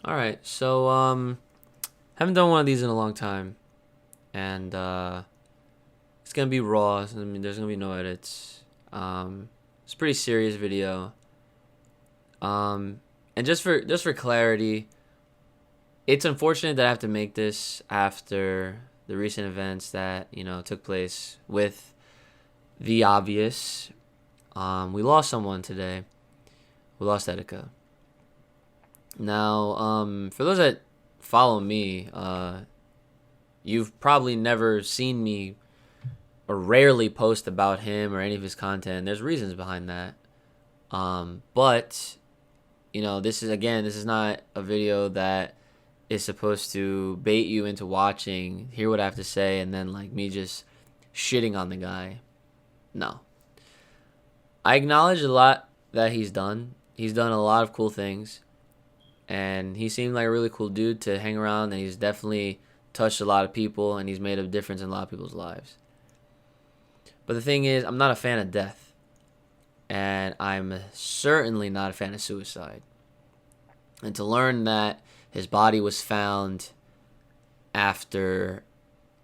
All right. So haven't done one of these in a long time, and it's gonna be raw. I mean, there's gonna be no edits. It's a pretty serious video. And just for clarity, it's unfortunate that I have to make this after the recent events that took place with the obvious. We lost someone today. We lost Etika. Now, for those that follow me, you've probably never seen me or rarely post about him or any of his content. There's reasons behind that. But this is not a video that is supposed to bait you into watching, hear what I have to say, and then like me just shitting on the guy. No. I acknowledge a lot that he's done. He's done a lot of cool things. And he seemed like a really cool dude to hang around, and he's definitely touched a lot of people, and he's made a difference in a lot of people's lives. But the thing is, I'm not a fan of death. And I'm certainly not a fan of suicide. And to learn that his body was found after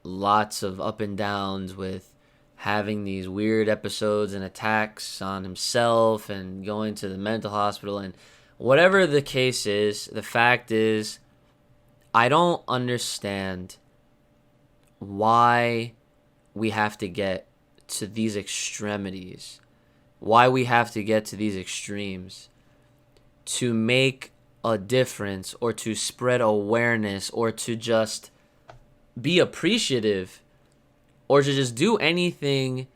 lots of up and downs with having these weird episodes and attacks on himself and going to the mental hospital and whatever the case is, the fact is, I don't understand why we have to get to these extremities, why we have to get to these extremes to make a difference or to spread awareness or to just be appreciative or to just do anything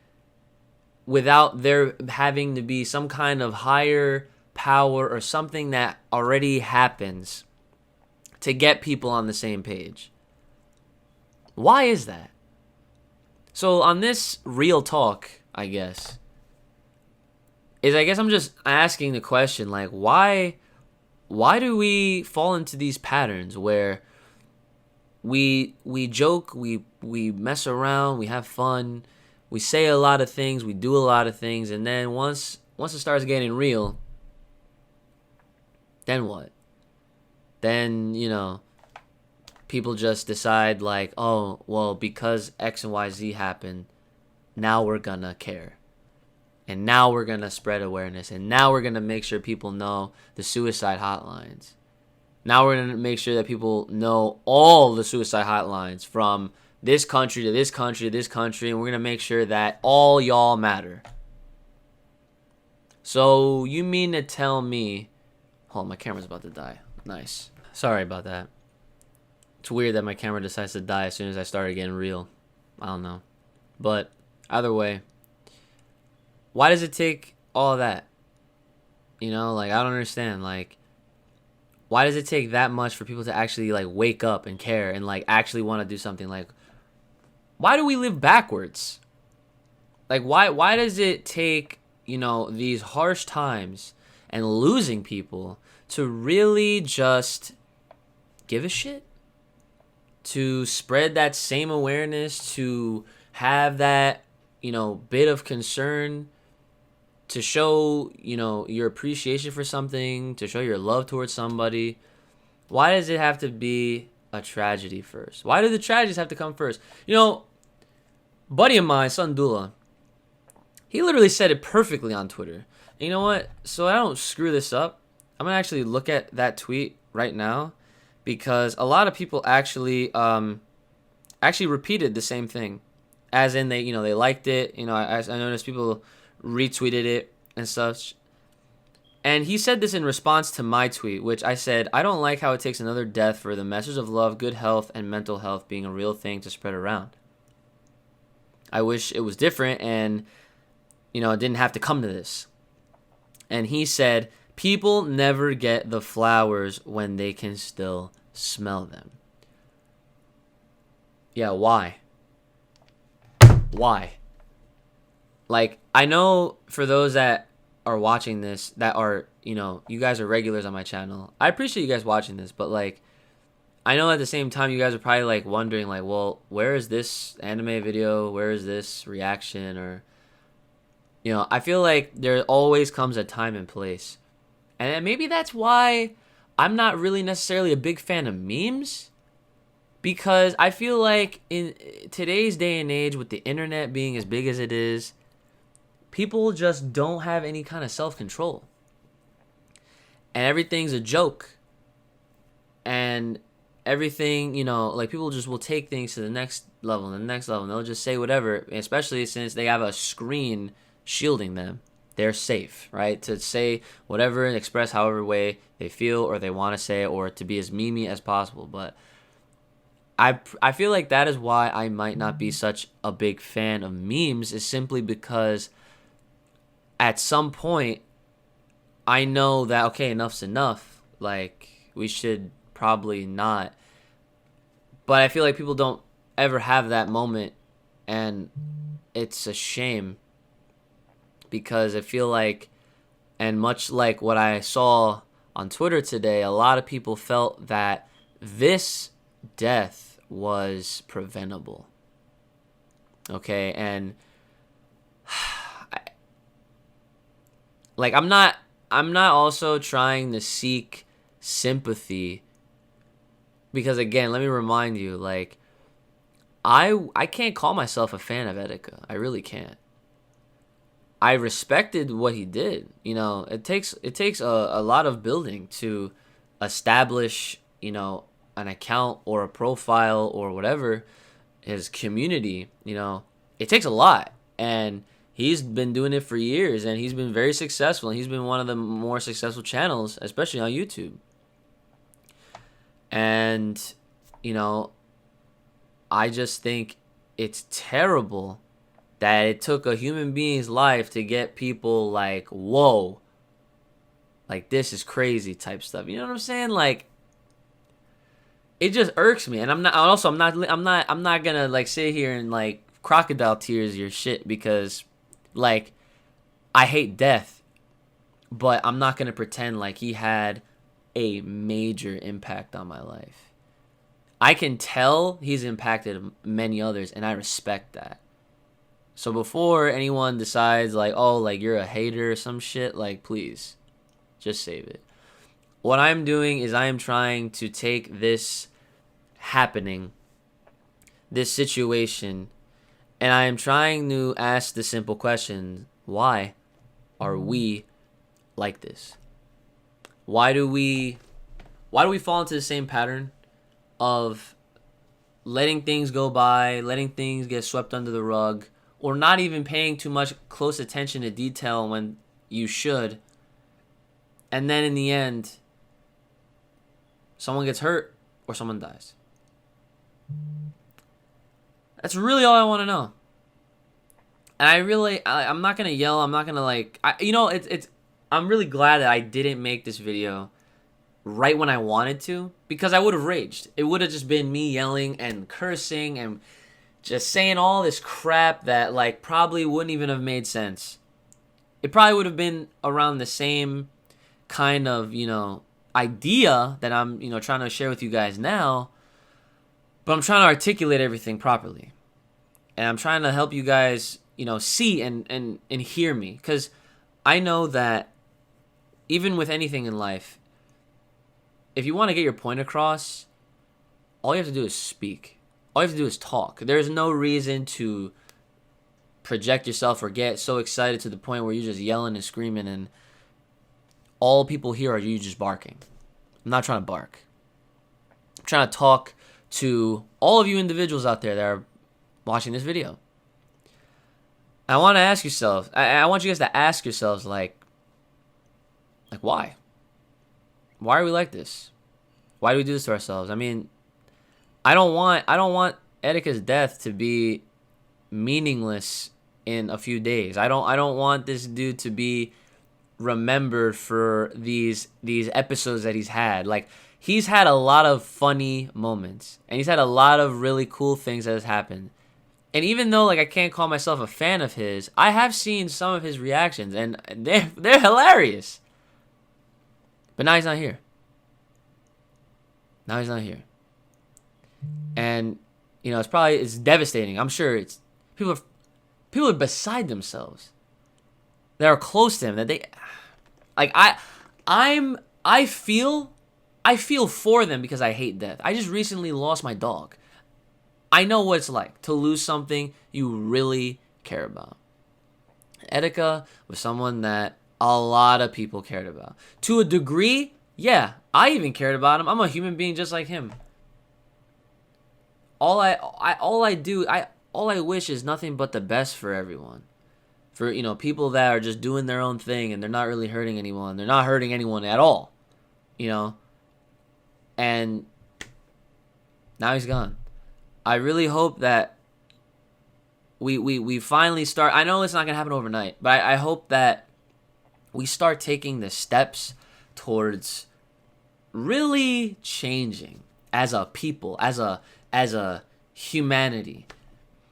without there having to be some kind of higher power or something that already happens to get people on the same page. Why is that? So on this real talk, I guess I'm just asking the question, like, why do we fall into these patterns where we joke, we mess around, we have fun, we say a lot of things, we do a lot of things, and then once it starts getting real, then what? Then, people just decide like, oh, well, because X and Y, Z happened, now we're gonna care. And now we're gonna spread awareness. And now we're gonna make sure people know the suicide hotlines. Now we're gonna make sure that people know all the suicide hotlines from this country to this country to this country. And we're gonna make sure that all y'all matter. So you mean to tell me... Hold on, my camera's about to die. Nice. Sorry about that. It's weird that my camera decides to die as soon as I started getting real. I don't know. But either way, why does it take all of that? I don't understand. Like, why does it take that much for people to actually like wake up and care and like actually want to do something? Like, why do we live backwards? Like, why does it take, these harsh times and losing people to really just give a shit? To spread that same awareness, to have that, bit of concern, to show, your appreciation for something, to show your love towards somebody. Why does it have to be a tragedy first? Why do the tragedies have to come first? Buddy of mine, Sandula, he literally said it perfectly on Twitter. And you know what? So I don't screw this up, I'm going to actually look at that tweet right now, because a lot of people actually repeated the same thing, as in they liked it. I noticed people retweeted it and such. And he said this in response to my tweet, which I said, I don't like how it takes another death for the message of love, good health, and mental health being a real thing to spread around. I wish it was different and it didn't have to come to this. And he said, people never get the flowers when they can still smell them. Yeah, why? Why? Like, I know for those that are watching this, that are, you guys are regulars on my channel. I appreciate you guys watching this, but like, I know at the same time you guys are probably like wondering like, well, where is this anime video? Where is this reaction? Or, I feel like there always comes a time and place. And maybe that's why I'm not really necessarily a big fan of memes, because I feel like in today's day and age, with the internet being as big as it is, people just don't have any kind of self-control. And everything's a joke. And everything, like, people just will take things to the next level and the next level. And they'll just say whatever, especially since they have a screen shielding them. They're safe, right? To say whatever and express however way they feel or they want to say it, or to be as memey as possible. But I feel like that is why I might not be such a big fan of memes, is simply because at some point I know that, okay, enough's enough. Like, we should probably not. But I feel like people don't ever have that moment, and it's a shame, because I feel like, and much like what I saw on Twitter today, a lot of people felt that this death was preventable. Okay, and like, I'm not also trying to seek sympathy, because, again, let me remind you, like, I can't call myself a fan of Etika. I really can't. I respected what he did. It takes a lot of building to establish, an account or a profile or whatever, his community. It takes a lot, and he's been doing it for years, and he's been very successful, and he's been one of the more successful channels, especially on YouTube. And, I just think it's terrible that it took a human being's life to get people like, whoa, like, this is crazy type stuff. You know what I'm saying? Like, it just irks me. And I'm not gonna, like, sit here and, like, crocodile tears your shit, because, like, I hate death, but I'm not gonna pretend like he had a major impact on my life. I can tell he's impacted many others, and I respect that. So before anyone decides, like, oh, like, you're a hater or some shit, like, please, just save it. What I'm doing is I am trying to take this happening, this situation, and I am trying to ask the simple question: why are we like this? Why do we fall into the same pattern of letting things go by, letting things get swept under the rug, or not even paying too much close attention to detail when you should, and then in the end, someone gets hurt or someone dies? That's really all I want to know. And I'm not gonna yell. I'm not gonna, like, I'm really glad that I didn't make this video right when I wanted to, because I would have raged. It would have just been me yelling and cursing and just saying all this crap that, like, probably wouldn't even have made sense. It probably would have been around the same kind of, idea that I'm, trying to share with you guys now, but I'm trying to articulate everything properly. And I'm trying to help you guys, see and hear me, because I know that even with anything in life, if you want to get your point across, all you have to do is speak. All you have to do is talk. There's no reason to project yourself or get so excited to the point where you're just yelling and screaming, and all people hear are you just barking. I'm not trying to bark. I'm trying to talk to all of you individuals out there that are watching this video. I want to ask yourselves, I want you guys to ask yourselves, like, why? Why are we like this? Why do we do this to ourselves? I mean, I don't want Etika's death to be meaningless in a few days. I don't want this dude to be remembered for these episodes that he's had. Like, he's had a lot of funny moments, and he's had a lot of really cool things that has happened. And even though, like, I can't call myself a fan of his, I have seen some of his reactions, and they're hilarious. But now he's not here. Now he's not here. And, it's devastating. I'm sure it's people are beside themselves that are close to him, that they, like, I feel I feel for them because I hate death. I just recently lost my dog. I know what it's like to lose something you really care about. Etika was someone that a lot of people cared about. To a degree, yeah, I even cared about him. I'm a human being just like him. All I wish is nothing but the best for everyone. For, people that are just doing their own thing and they're not really hurting anyone. They're not hurting anyone at all. And now he's gone. I really hope that we finally start. I know it's not going to happen overnight, but I hope that we start taking the steps towards really changing as a people, as a humanity.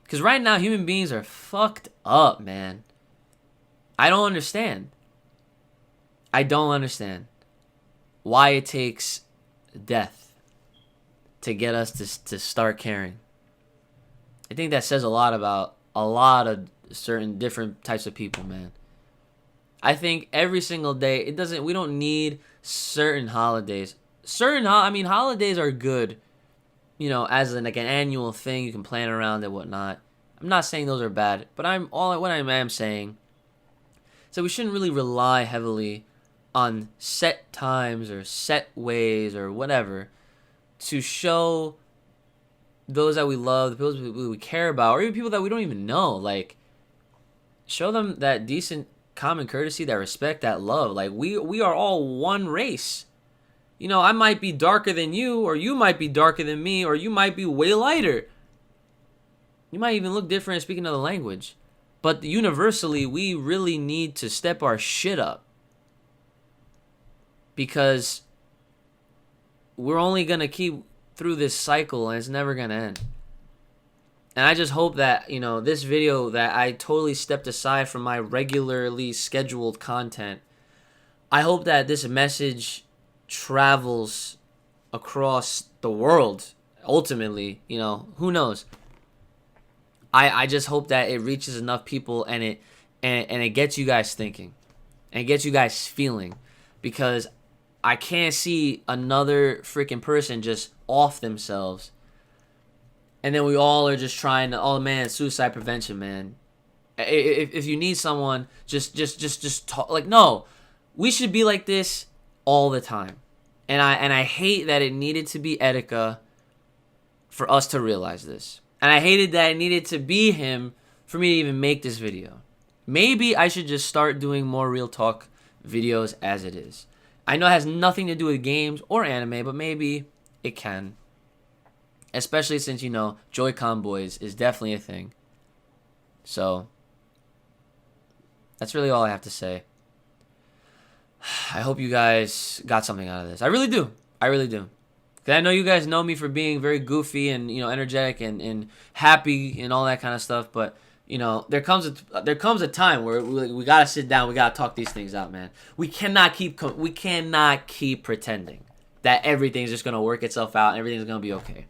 Because right now, human beings are fucked up, man. I don't understand. I don't understand why it takes death to get us to start caring. I think that says a lot about a lot of certain different types of people, man. I think every single day, we don't need certain holidays. Holidays are good, as an annual thing. You can plan around and whatnot. I'm not saying those are bad, but what I am saying, so we shouldn't really rely heavily on set times or set ways or whatever to show those that we love, the people we care about, or even people that we don't even know. Like, show them that decent common courtesy, that respect, that love. Like, we are all one race. I might be darker than you, or you might be darker than me, or you might be way lighter. You might even look different speaking another language. But universally, we really need to step our shit up. Because we're only going to keep through this cycle and it's never going to end. And I just hope that, this video that I totally stepped aside from my regularly scheduled content, I hope that this message travels across the world. Ultimately, who knows? I just hope that it reaches enough people and it gets you guys thinking and it gets you guys feeling, because I can't see another freaking person just off themselves. And then we all are just trying to, oh man, suicide prevention, man. If you need someone, just talk. Like, no, we should be like this all the time. And I hate that it needed to be Etika for us to realize this. And I hated that it needed to be him for me to even make this video. Maybe I should just start doing more real talk videos as it is. I know it has nothing to do with games or anime, but maybe it can. Especially since, Joy-Con boys is definitely a thing. So, that's really all I have to say. I hope you guys got something out of this. I really do. I really do. Because I know you guys know me for being very goofy and, energetic and happy and all that kind of stuff. But, there comes a time where we got to sit down. We got to talk these things out, man. We cannot keep pretending that everything's just going to work itself out and everything's going to be okay.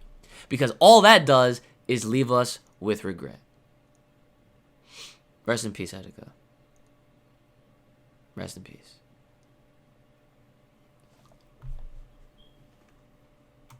Because all that does is leave us with regret. Rest in peace, Etika. Rest in peace.